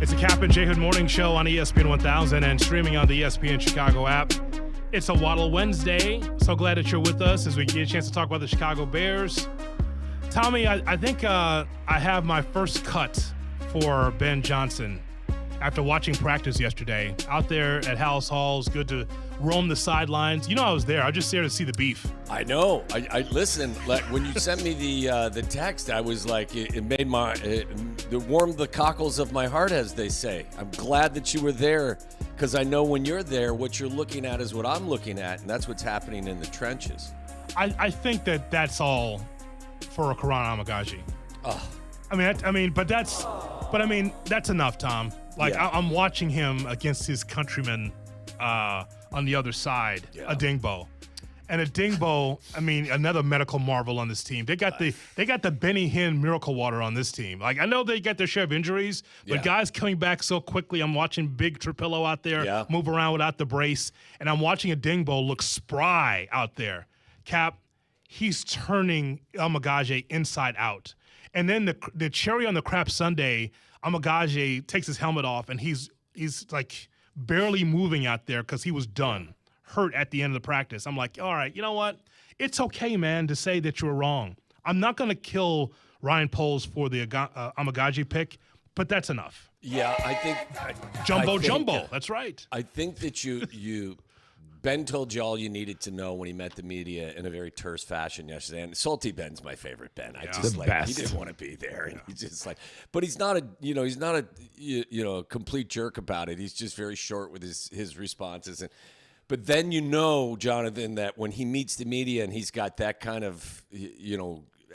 It's a Kap and J Morning Show on ESPN 1000 and streaming on the ESPN Chicago app. It's a Waddle Wednesday. So glad that you're with us as we get a chance to talk about the Chicago Bears. Tommy, I think I have my first cut for Ben Johnson after watching practice yesterday. Out there at House Halls, good to roam the sidelines. You know I was there. I was just there to see the beef. I know. I listen. Like when you sent me the text, I was like, it made it warmed the cockles of my heart, as they say. I'm glad that you were there because I know when you're there, what you're looking at is what I'm looking at, and that's what's happening in the trenches. I think that's all for a Karan Amagaji. Oh. But that's enough, Tom. Like yeah. I'm watching him against his countrymen on the other side, yeah. Adingbo. And Adingbo, another medical marvel on this team. They got the Benny Hinn miracle water on this team. Like I know they got their share of injuries, but yeah. guys coming back so quickly. I'm watching Big Trapillo out there yeah. move around without the brace, and I'm watching Adingbo look spry out there. Cap, he's turning Amagaji inside out. And then the cherry on the crap sundae, Amagaji takes his helmet off, and he's like barely moving out there because he was done, hurt at the end of the practice. I'm like, all right, you know what? It's okay, man, to say that you were wrong. I'm not going to kill Ryan Poles for the Amagaji pick, but that's enough. Yeah, I think Jumbo. That's right. I think that you Ben told you all you needed to know when he met the media in a very terse fashion yesterday. And Salty Ben's my favorite Ben. I just like he didn't want to be there, and he's just like. But he's not a complete jerk about it. He's just very short with his responses. But then Jonathan, that when he meets the media and he's got that kind of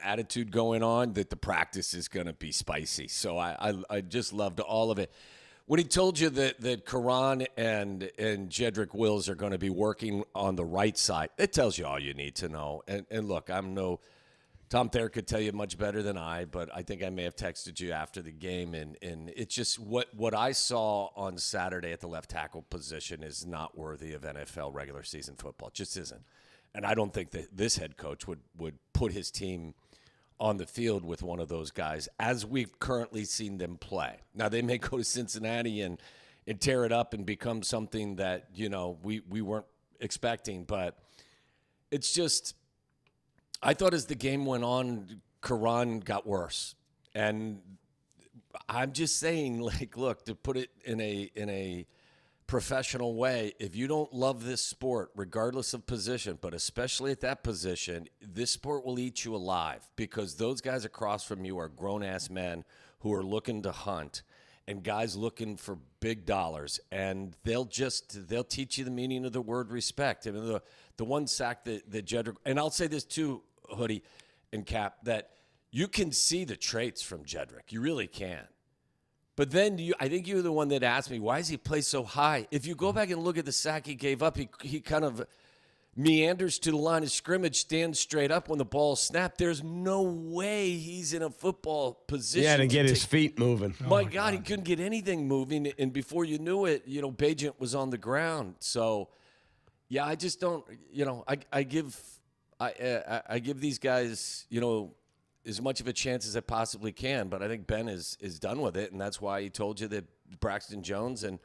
attitude going on, that the practice is going to be spicy. So I just loved all of it. When he told you that Karan and Jedrick Wills are going to be working on the right side, it tells you all you need to know. And look, Tom Thayer could tell you much better than I, but I think I may have texted you after the game. And it's just what I saw on Saturday at the left tackle position is not worthy of NFL regular season football. It just isn't. And I don't think that this head coach would put his team on the field with one of those guys as we've currently seen them play. Now, they may go to Cincinnati and tear it up and become something that, we weren't expecting. But it's just, I thought as the game went on, Karan got worse. And I'm just saying, like, look, to put it in a professional way, if you don't love this sport, regardless of position, but especially at that position, this sport will eat you alive because those guys across from you are grown-ass men who are looking to hunt and guys looking for big dollars, and they'll teach you the meaning of the word respect. I mean, the one sack that Jedrick, and I'll say this too, Hoodie and Cap, that you can see the traits from Jedrick. You really can. But then I think you were the one that asked me, why does he play so high? If you go back and look at the sack he gave up, he kind of meanders to the line of scrimmage, stands straight up when the ball snapped. There's no way he's in a football position. Yeah, to get his feet moving. My God, he couldn't get anything moving. And before you knew it, Bajent was on the ground. So, yeah, I just don't, I give these guys, as much of a chance as I possibly can, but I think Ben is done with it, and that's why he told you that Braxton Jones and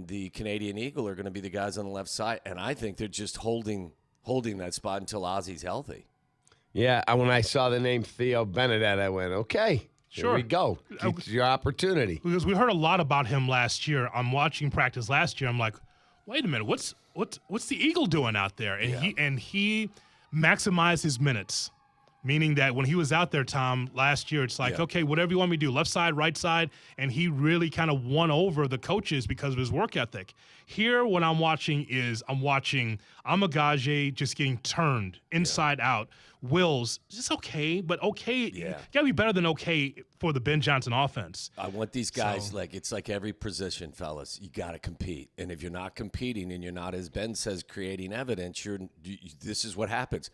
the Canadian Eagle are going to be the guys on the left side, and I think they're just holding that spot until Ozzy's healthy. Yeah, when I saw the name Theo Benedet, I went, okay, sure. Here we go. It's your opportunity. Because we heard a lot about him last year. I'm watching practice last year. I'm like, wait a minute, what's the Eagle doing out there? And he maximized his minutes. Meaning that when he was out there, Tom, last year, it's like, okay, whatever you want me to do, left side, right side, and he really kind of won over the coaches because of his work ethic. Here, what I'm watching Amagaji just getting turned inside out. Wills, just okay, but okay. Yeah. Got to be better than okay for the Ben Johnson offense. I want these guys, it's like every position, fellas. You got to compete. And if you're not competing and you're not, as Ben says, creating evidence, this is what happens.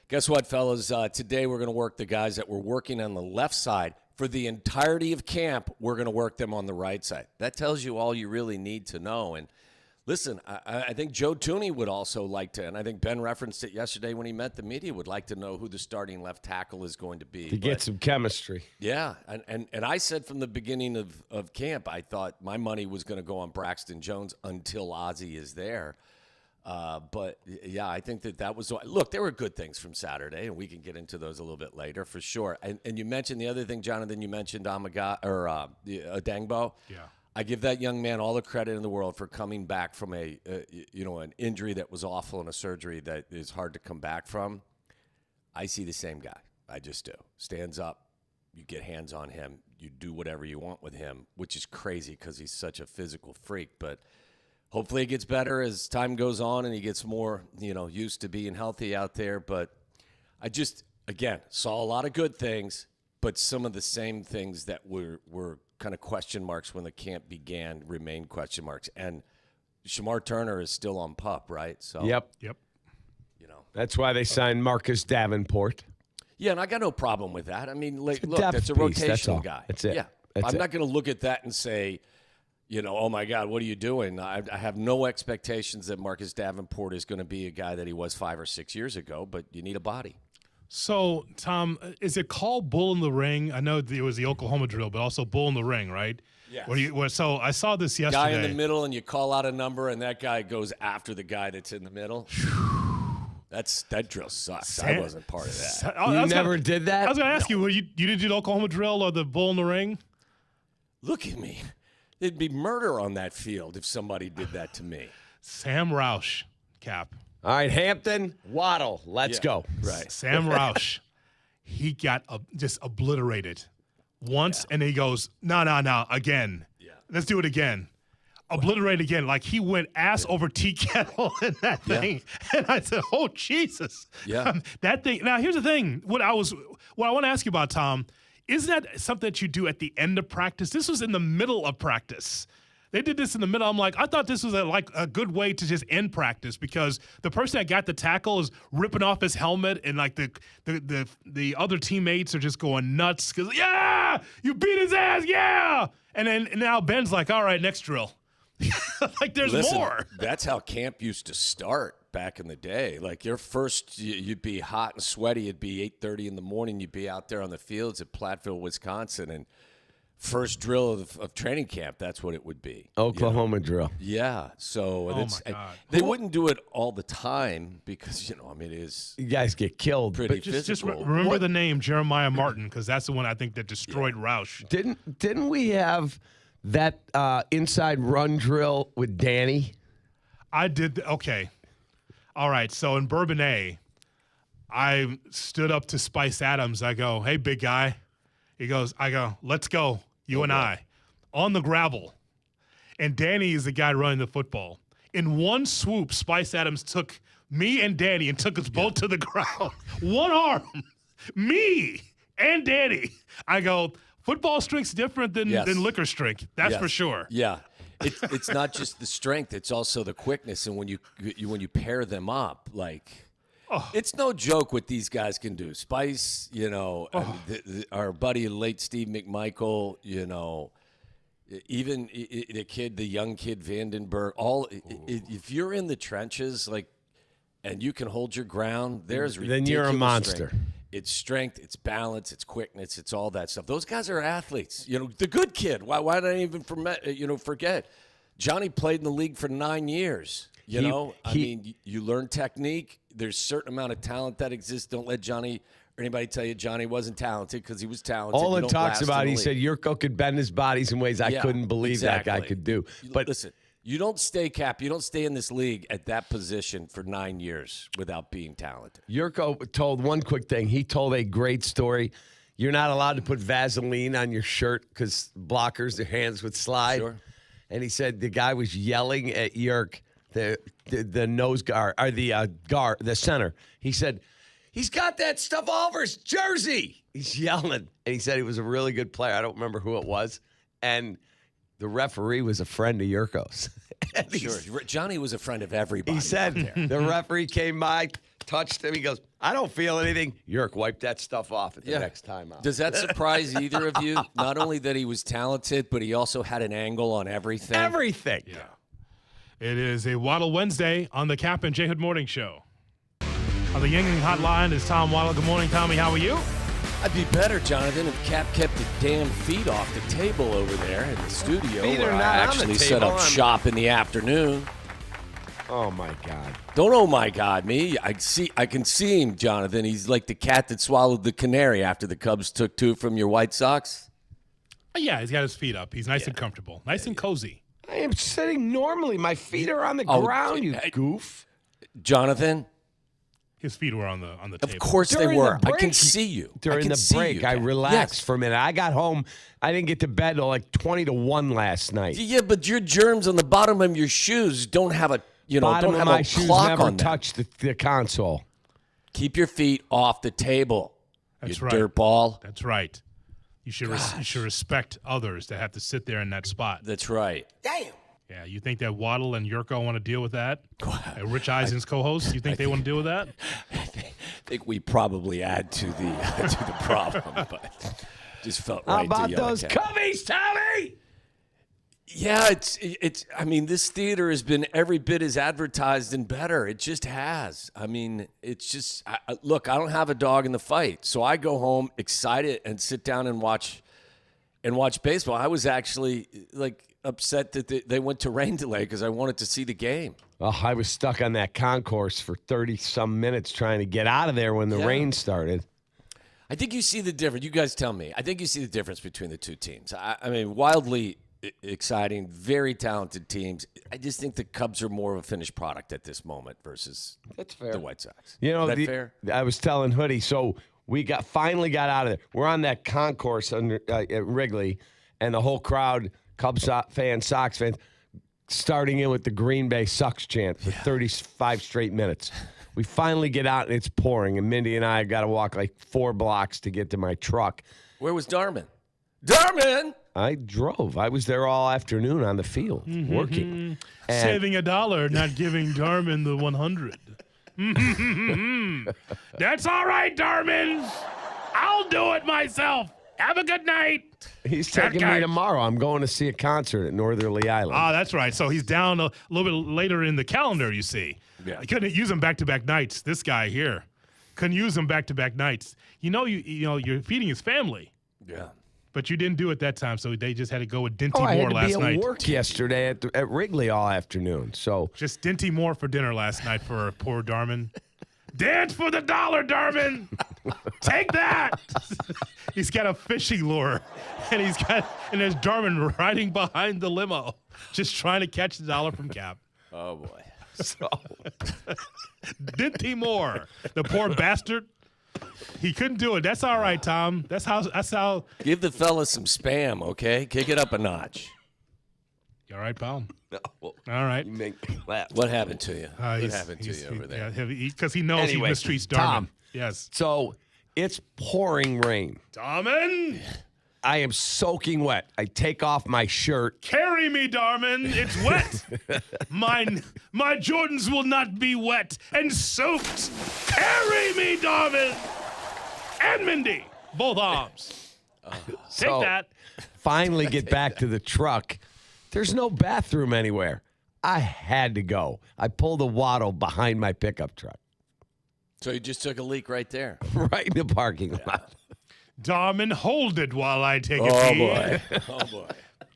Guess what, fellas? Today we're going to work the guys that were working on the left side. For the entirety of camp, we're going to work them on the right side. That tells you all you really need to know. And Listen, I think Joe Tooney would also like to, and I think Ben referenced it yesterday when he met the media, would like to know who the starting left tackle is going to be. To get some chemistry. Yeah, and I said from the beginning of camp, I thought my money was going to go on Braxton Jones until Ozzie is there. But, yeah, I think that was – look, there were good things from Saturday, and we can get into those a little bit later for sure. And you mentioned the other thing, Jonathan, you mentioned Adangbo. Yeah. I give that young man all the credit in the world for coming back from an injury that was awful and a surgery that is hard to come back from. I see the same guy. I just do. Stands up. You get hands on him. You do whatever you want with him, which is crazy because he's such a physical freak. But hopefully it gets better as time goes on and he gets more, used to being healthy out there. But I just, again, saw a lot of good things, but some of the same things that were kind of question marks when the camp began remain question marks. And Shamar Turner is still on PUP, right? So Yep. That's why they signed Marcus Davenport. Yeah, and I got no problem with that. I mean, look, that's a piece, rotational guy. That's it. Yeah, I'm not going to look at that and say, oh my God, what are you doing? I have no expectations that Marcus Davenport is going to be a guy that he was 5 or 6 years ago, but you need a body. So, Tom, is it called Bull in the Ring? I know it was the Oklahoma drill, but also Bull in the Ring, right? Yeah. So I saw this yesterday. Guy in the middle, and you call out a number, and that guy goes after the guy that's in the middle. That drill sucks. I wasn't part of that. You never did that? I was going to ask you, you didn't do the Oklahoma drill or the Bull in the Ring? Look at me. There'd be murder on that field if somebody did that to me. Sam Roush, Cap. All right, Hampton, Waddle. Let's go. Right. Sam Roush, he got just obliterated once, and he goes, no, again. Yeah. Let's do it again. Obliterate again. Like he went ass over tea kettle in that thing. And I said, oh, Jesus. Yeah. That thing. Now, here's the thing. What I want to ask you about, Tom, isn't that something that you do at the end of practice? This was in the middle of practice. They did this in the middle. I'm like, I thought this was a good way to just end practice because the person that got the tackle is ripping off his helmet and like the other teammates are just going nuts because, yeah, you beat his ass, yeah. And now Ben's like, all right, next drill. Like there's more. That's how camp used to start back in the day. Like your first, you'd be hot and sweaty. It'd be 8:30 in the morning. You'd be out there on the fields at Platteville, Wisconsin, and first drill of training camp, that's what it would be. Oklahoma drill. Yeah. So my God. They wouldn't do it all the time because, it is. You guys get killed. Pretty Just physical. remember the name Jeremiah Martin because that's the one I think that destroyed Roush. Didn't we have that inside run drill with Danny? I did. Okay. All right. So in Bourbonnais, I stood up to Spice Adams. I go, hey, big guy. I go, let's go, you and I, on the gravel. And Danny is the guy running the football. In one swoop, Spice Adams took me and Danny and took us both to the ground. One arm. Me and Danny. I go, football strength's different than liquor strength. That's for sure. Yeah. It's not just the strength, it's also the quickness. And when you pair them up, like – it's no joke what these guys can do. Spice, our buddy, late Steve McMichael, even the young kid Vandenberg. If you're in the trenches, and you can hold your ground, there's ridiculous then you're a monster. Strength. It's strength, it's balance, it's quickness, it's all that stuff. Those guys are athletes. The good kid. Why did I even forget? Johnny played in the league for 9 years. You learn technique. There's a certain amount of talent that exists. Don't let Johnny or anybody tell you Johnny wasn't talented because he was talented. All it talks about, he said, Yurko could bend his bodies in ways I couldn't believe that guy could do. But listen, you don't stay, Cap. You don't stay in this league at that position for 9 years without being talented. Yurko told one quick thing. He told a great story. You're not allowed to put Vaseline on your shirt because blockers, their hands would slide. Sure. And he said the guy was yelling at Yerk, the nose guard, or the center. He said, he's got that stuff all over his jersey. He's yelling. And he said he was a really good player. I don't remember who it was. And the referee was a friend of Yurko's. Sure. Johnny was a friend of everybody. He said the referee came by, touched him. He goes, I don't feel anything. Yerk, wipe that stuff off at the next time out. Does that surprise either of you? Not only that he was talented, but he also had an angle on everything. Everything. Yeah. It is a Waddle Wednesday on the Kap and J Hood Morning Show. On the Yang Hotline is Tom Waddle. Good morning, Tommy. How are you? I'd be better, Jonathan, if Kap kept the damn feet off the table over there in the studio where I actually set up shop in the afternoon. Oh, my God. Don't oh, my God, me. I can see him, Jonathan. He's like the cat that swallowed the canary after the Cubs took 2 from your White Sox. Yeah, he's got his feet up. He's nice and comfortable. Nice and cozy. I am sitting normally. My feet are on the ground, you goof. Jonathan? His feet were on the table. Of course they were. I can see you. During the break, I relaxed for a minute. I got home. I didn't get to bed till like 20-1 last night. Yeah, but your germs on the bottom of your shoes don't have a bottom don't of have my a shoes clock never on them. touched the console. Keep your feet off the table. That's you right. dirtball. That's right. You should respect others that have to sit there in that spot. That's right. Damn. Yeah, you think that Waddle and Yurko want to deal with that? Rich Eisen's co-host, you think they want to deal with that? I think we probably add to the problem, but just felt right. How about to yell those at Kap. Cubbies, Tommy? Yeah, it's. I mean, this theater has been every bit as advertised and better. It just has. I mean, it's just. Look, I don't have a dog in the fight, so I go home excited and sit down and watch baseball. I was actually upset that they went to rain delay because I wanted to see the game. Well, I was stuck on that concourse for 30-some minutes trying to get out of there when the rain started. I think you see the difference. You guys tell me. I think you see the difference between the two teams. I mean, wildly exciting, very talented teams. I just think the Cubs are more of a finished product at this moment versus the White Sox. You know, Is that fair? I was telling Hoodie, so we finally got out of there. We're on that concourse at Wrigley, and the whole crowd, Cubs fans, Sox fans, starting in with the Green Bay sucks chant for 35 straight minutes. We finally get out, and it's pouring, and Mindy and I got to walk like 4 blocks to get to my truck. Where was Darman? Darman! I drove. I was there all afternoon on the field working. Saving $1, not giving Darman the 100. That's all right, Darman. I'll do it myself. Have a good night. He's taking me tomorrow. I'm going to see a concert at Northerly Island. Ah, that's right. So he's down a little bit later in the calendar, you see. Yeah. I couldn't use him back-to-back nights. This guy here couldn't use him back-to-back nights. You know, you're feeding his family. Yeah. But you didn't do it that time, so they just had to go with Dinty I Moore had to last be at night. work yesterday at Wrigley all afternoon. So Just Dinty Moore for dinner last night for poor Darman. Dance for the $1, Darman. Take that. He's got a fishing lure, and there's Darman riding behind the limo, just trying to catch the $1 from Kap. Oh boy. so Dinty Moore, the poor bastard. He couldn't do it. That's all right, Tom. That's how. Give the fella some spam, okay? Kick it up a notch. You all right, pal? no, well, All right. you make me laugh. What happened to you? What He's- happened to he's- you over there? Yeah, because he knows Anyway, he mistreats Darman. Tom. Yes. So it's pouring rain. Darman, I am soaking wet. I take off my shirt. carry me, Darman. It's wet. My Jordans will not be wet and soaked. Carry me, Darman. And Mindy, both arms. Take So, that. Finally get back to the truck. There's no bathroom anywhere. I had to go. I pulled a Waddle behind my pickup truck. So you just took a leak right there. Right in the parking lot. Darman, hold it while I take a Oh pee. boy. Oh boy.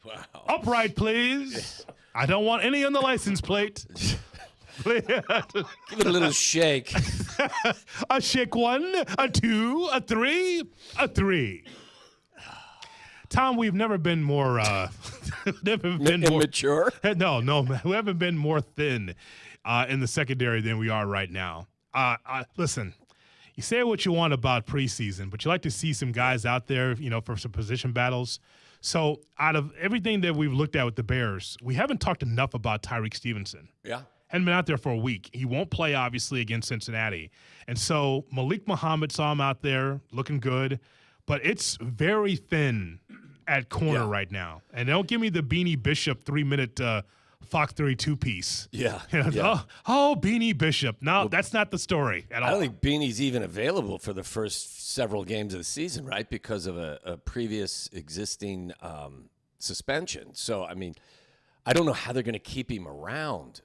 Wow. Upright, please. I don't want any on the license plate. Please. Give it a little shake. A shake 1, a 2, a 3, a 3. Tom, we've never been more Immature. No, we haven't been more thin in the secondary than we are right now. Listen, you say what you want about preseason, but you like to see some guys out there, for some position battles. So out of everything that we've looked at with the Bears, we haven't talked enough about Tyreek Stevenson. Yeah. Hadn't been out there for a week. He won't play, obviously, against Cincinnati. And so Malik Muhammad saw him out there looking good, but it's very thin at corner right now. And don't give me the Beanie Bishop 3-minute Fox 32 piece. Yeah. Oh, Beanie Bishop. No, that's not the story at all. I don't think Beanie's even available for the first several games of the season, right? Because of a previous existing suspension. So, I mean, I don't know how they're going to keep him around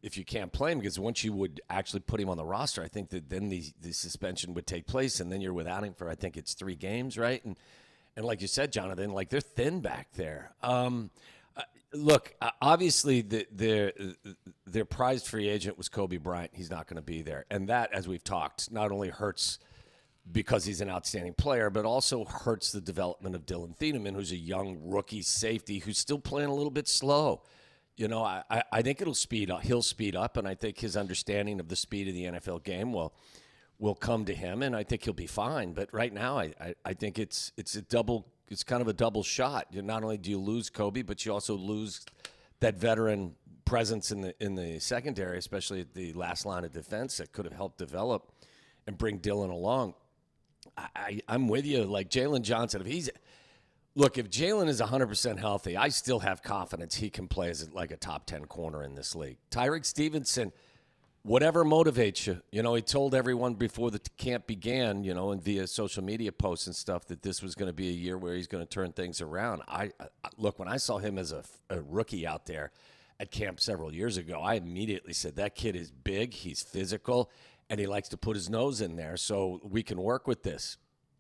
if you can't play him, because once you would actually put him on the roster, I think that then the suspension would take place, and then you're without him for, I think it's 3 games, right? And like you said, Jonathan, like they're thin back there. Look, obviously their prized free agent was Kobe Bryant. He's not going to be there. And that, as we've talked, not only hurts because he's an outstanding player, but also hurts the development of Dylan Thieneman, who's a young rookie safety who's still playing a little bit slow. You know, I think it'll speed up. He'll speed up, and I think his understanding of the speed of the NFL game will come to him, and I think he'll be fine. But right now, I think it's kind of a double shot. Not only do you lose Kobe, but you also lose that veteran presence in the secondary, especially at the last line of defense that could have helped develop and bring Dylan along. I'm with you. Like Jalen Johnson, if Jalen is 100% healthy, I still have confidence he can play as like a top 10 corner in this league. Tyreek Stevenson, whatever motivates you. You know, he told everyone before the camp began, you know, and via social media posts and stuff, that this was going to be a year where he's going to turn things around. Look, when I saw him as a rookie out there at camp several years ago, I immediately said, that kid is big, he's physical, and he likes to put his nose in there, so we can work with this.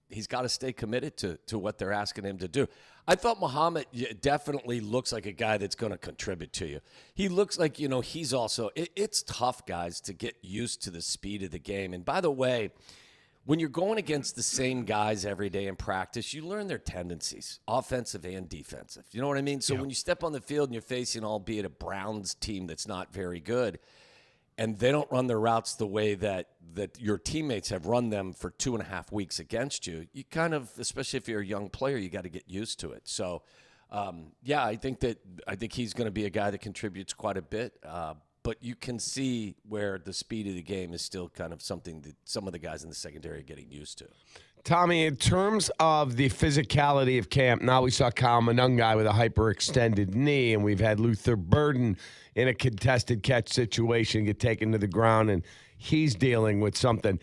He's got to stay committed to what they're asking him to do. I thought Muhammad definitely looks like a guy that's going to contribute to you. He looks like, you know, he's also – it's tough, guys, to get used to the speed of the game. And by the way, when you're going against the same guys every day in practice, you learn their tendencies, offensive and defensive. You know what I mean? So when you step on the field and you're facing, albeit a Browns team that's not very good, and they don't run their routes the way that your teammates have run them for 2.5 weeks against you, you kind of, especially if you're a young player, you got to get used to it. So, I think he's going to be a guy that contributes quite a bit. But you can see where the speed of the game is still kind of something that some of the guys in the secondary are getting used to. Tommy, in terms of the physicality of camp, now we saw Kyle Monangai with a hyperextended knee, and we've had Luther Burden in a contested catch situation get taken to the ground, and he's dealing with something.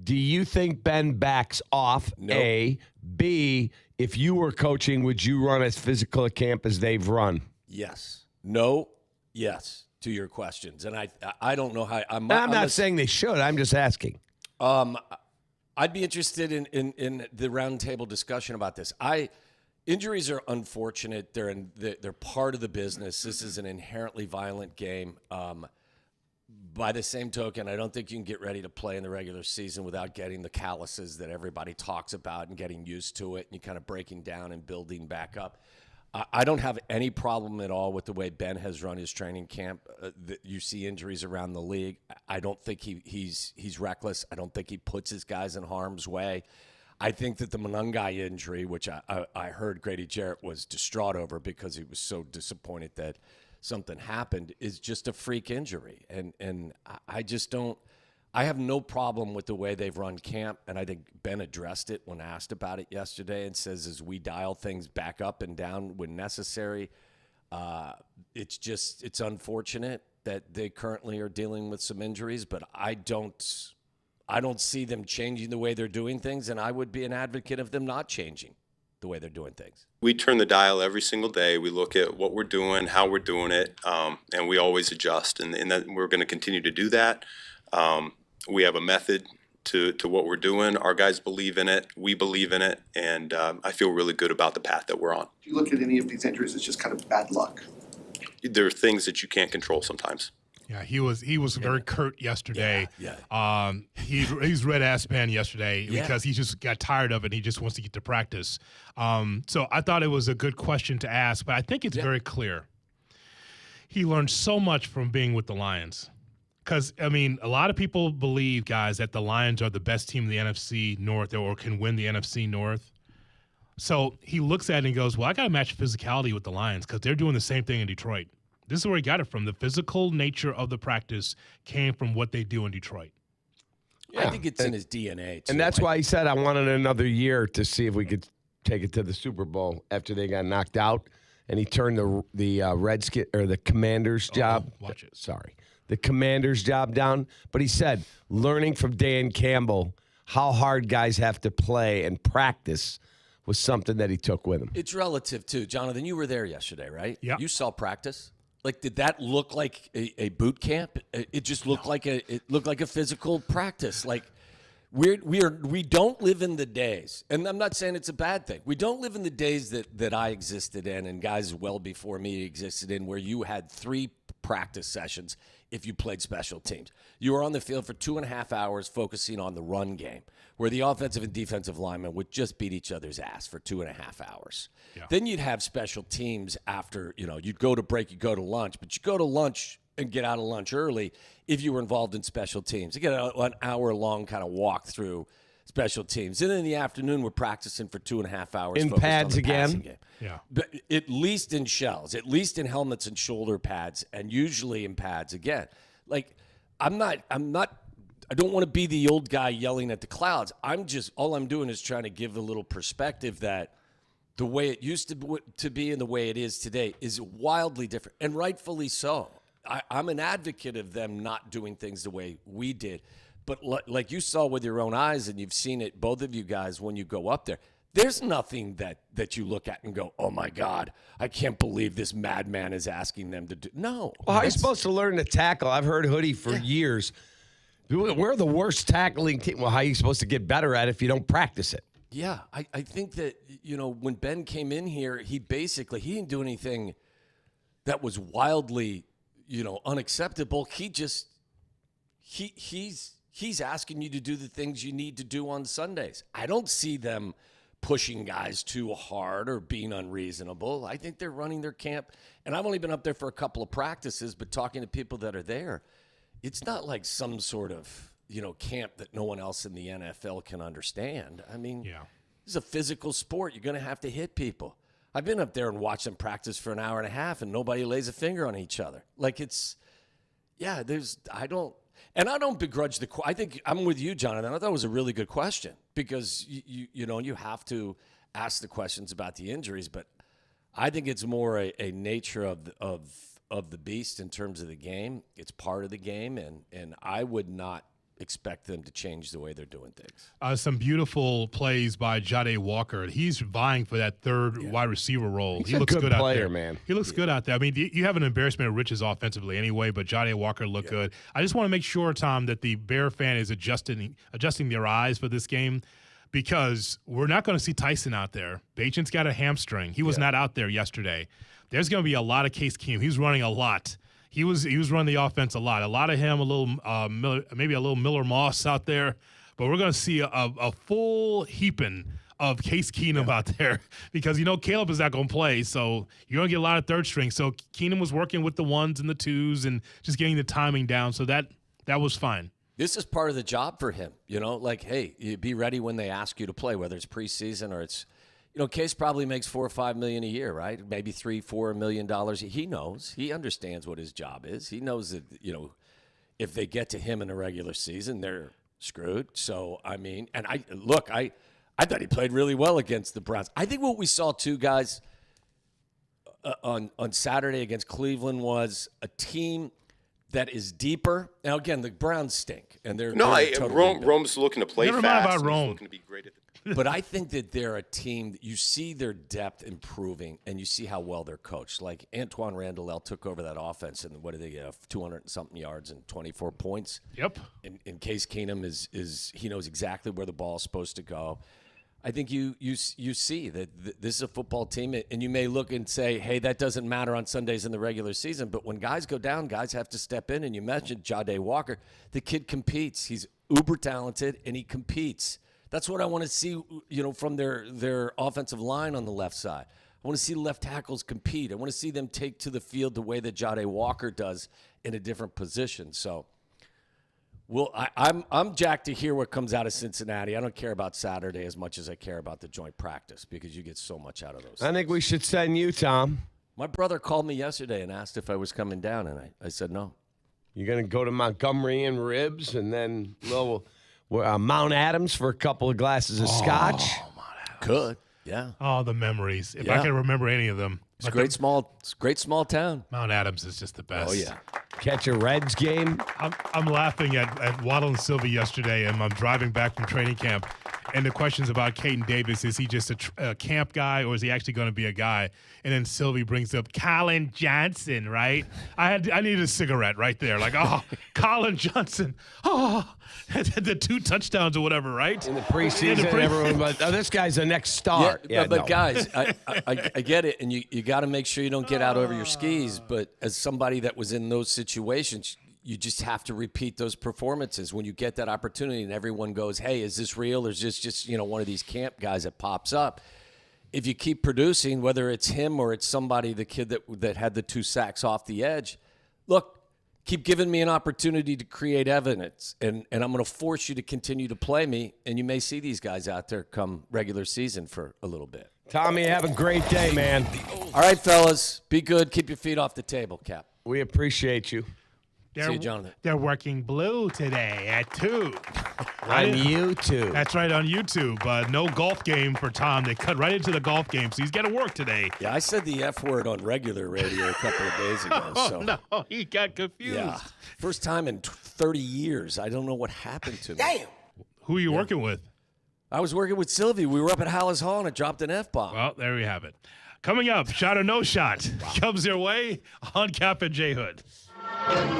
Do you think Ben backs off, Nope. A? B, if you were coaching, would you run as physical a camp as they've run? Yes. No. Yes. To your questions. And I don't know how. I'm not saying they should. I'm just asking. I'd be interested in the roundtable discussion about this. Injuries are unfortunate. They're part of the business. This is an inherently violent game. By the same token, I don't think you can get ready to play in the regular season without getting the calluses that everybody talks about and getting used to it and you kind of breaking down and building back up. I don't have any problem at all with the way Ben has run his training camp. You see injuries around the league. I don't think he's reckless. I don't think he puts his guys in harm's way. I think that the Monangai injury, which I heard Grady Jarrett was distraught over because he was so disappointed that something happened, is just a freak injury. And I just don't – I have no problem with the way they've run camp, and I think Ben addressed it when asked about it yesterday and says as we dial things back up and down when necessary, it's unfortunate that they currently are dealing with some injuries, but I don't see them changing the way they're doing things, and I would be an advocate of them not changing the way they're doing things. We turn the dial every single day. We look at what we're doing, how we're doing it, and we always adjust, and that we're going to continue to do that. We have a method to what we're doing. Our guys believe in it. We believe in it. And I feel really good about the path that we're on. Do you look at any of these injuries as just kind of bad luck? There are things that you can't control sometimes. Yeah, he was very curt yesterday. Yeah. He's red ass man yesterday because he just got tired of it. And he just wants to get to practice. So I thought it was a good question to ask, but I think it's very clear. He learned so much from being with the Lions. Because, I mean, a lot of people believe, guys, that the Lions are the best team in the NFC North or can win the NFC North. So he looks at it and goes, well, I got to match physicality with the Lions because they're doing the same thing in Detroit. This is where he got it from. The physical nature of the practice came from what they do in Detroit. Yeah. I think it's in his DNA, too. And that's why he said I wanted another year to see if we could take it to the Super Bowl after they got knocked out. And he turned the Redskin or the Commanders job. Watch it. Sorry. The Commanders job down. But he said, learning from Dan Campbell how hard guys have to play and practice was something that he took with him. It's relative, too. Jonathan, you were there yesterday, right? Yeah. You saw practice. Like, did that look like a boot camp? It just looked like a physical practice. Like, we don't live in the days, and I'm not saying it's a bad thing. We don't live in the days that I existed in, and guys well before me existed in, where you had 3 practice sessions if you played special teams. You were on the field for 2.5 hours focusing on the run game, where the offensive and defensive linemen would just beat each other's ass for 2.5 hours. Yeah. Then you'd have special teams after, you'd go to break, you go to lunch, but you go to lunch and get out of lunch early if you were involved in special teams. You get an hour-long kind of walk through special teams. And then in the afternoon, we're practicing for 2.5 hours. In pads again? Game. Yeah. But at least in shells, at least in helmets and shoulder pads, and usually in pads again. Like, I don't want to be the old guy yelling at the clouds. All I'm doing is trying to give a little perspective that the way it used to be and the way it is today is wildly different, and rightfully so. I'm an advocate of them not doing things the way we did. But like you saw with your own eyes, and you've seen it, both of you guys, when you go up there, there's nothing that you look at and go, oh, my God, I can't believe this madman is asking them to do. No. Well, how are you supposed to learn to tackle? I've heard Hoodie for years. We're the worst tackling team. Well, how are you supposed to get better at it if you don't practice it? Yeah, I think that, when Ben came in here, he didn't do anything that was wildly unacceptable. He's asking you to do the things you need to do on Sundays. I don't see them pushing guys too hard or being unreasonable. I think they're running their camp. And I've only been up there for a couple of practices, but talking to people that are there, it's not like some sort of, camp that no one else in the NFL can understand. I mean, This is a physical sport. You're going to have to hit people. I've been up there and watched them practice for an hour and a half, and nobody lays a finger on each other. Like, I don't begrudge I think I'm with you, Jonathan. I thought it was a really good question, because you have to ask the questions about the injuries, but I think it's more a nature of the beast in terms of the game. It's part of the game, and I would not expect them to change the way they're doing things. Some beautiful plays by Jade Walker. He's vying for that third wide receiver role. He looks good player, out there, man. He looks good out there. I mean, you have an embarrassment of riches offensively anyway, but Jade Walker looked good. I just want to make sure, Tom, that the Bear fan is adjusting their eyes for this game, because we're not going to see Tyson out there. Bajan's got a hamstring. He was not out there yesterday. There's going to be a lot of Case Keenum. He's running a lot. He was running the offense a lot. A lot of him, a little maybe a little Miller Moss out there. But we're going to see a full heaping of Case Keenum out there, because Caleb is not going to play, so you're going to get a lot of third string. So Keenum was working with the ones and the twos and just getting the timing down. So that was fine. This is part of the job for him. Like, hey, you be ready when they ask you to play, whether it's preseason or it's. Case probably makes $4 or $5 million a year, right? Maybe $3-4 million. He knows. He understands what his job is. He knows that if they get to him in a regular season, they're screwed. So I mean, and I thought he played really well against the Browns. I think what we saw too, guys, on Saturday against Cleveland was a team that is deeper. Now again, the Browns stink, and Rome's looking to play Never fast. Mind about Rome. Looking to be great at But I think that they're a team that you see their depth improving, and you see how well they're coached. Like Antoine Randall took over that offense, and what did they get? 200 and something yards and 24 points. Yep. In Case Keenum is he knows exactly where the ball is supposed to go. I think you see that this is a football team, and you may look and say, hey, that doesn't matter on Sundays in the regular season. But when guys go down, guys have to step in. And you mentioned Jade Walker. The kid competes. He's uber talented, and he competes. That's what I want to see, from their offensive line on the left side. I want to see left tackles compete. I want to see them take to the field the way that Jade Walker does in a different position. So, I'm jacked to hear what comes out of Cincinnati. I don't care about Saturday as much as I care about the joint practice, because you get so much out of those I think we should send you, Tom. My brother called me yesterday and asked if I was coming down, and I said no. You're going to go to Montgomery and Ribs, and then Mount Adams for a couple of glasses of scotch. Could, yeah. Oh, the memories. If I can remember any of them. It's a great small town. Mount Adams is just the best. Oh, yeah. Catch a Reds game. I'm laughing at Waddle and Sylvie yesterday, and I'm driving back from training camp, and the questions about Caden Davis, is he just a camp guy, or is he actually going to be a guy? And then Sylvie brings up Colin Johnson, right? I needed a cigarette right there. Like, oh, Colin Johnson. Oh, the 2 touchdowns or whatever, right? In the preseason, everyone was, this guy's the next star. But guys, I get it, and you got to make sure you don't get out over your skis. But as somebody that was in those situations, you just have to repeat those performances when you get that opportunity, and everyone goes, "Hey, is this real, or is this just one of these camp guys that pops up?" If you keep producing, whether it's him or it's somebody, the kid that had the 2 sacks off the edge, look, keep giving me an opportunity to create evidence, and I'm going to force you to continue to play me, and you may see these guys out there come regular season for a little bit. Tommy, have a great day, man. All right, fellas, be good. Keep your feet off the table, Cap. We appreciate you. See you, Jonathan. They're working blue today at 2. On YouTube. That's right, on YouTube. No golf game for Tom. They cut right into the golf game, so he's got to work today. Yeah, I said the F word on regular radio a couple of days ago. Oh, no, he got confused. Yeah, first time in 30 years. I don't know what happened to me. Damn. Who are you working with? I was working with Sylvie. We were up at Hallis Hall, and I dropped an F-bomb. Well, there we have it. Coming up, shot or no shot comes your way on Kap and J Hood. Good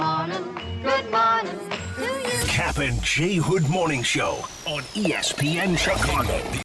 morning to you. Kap and J Hood Morning Show on ESPN Chicago.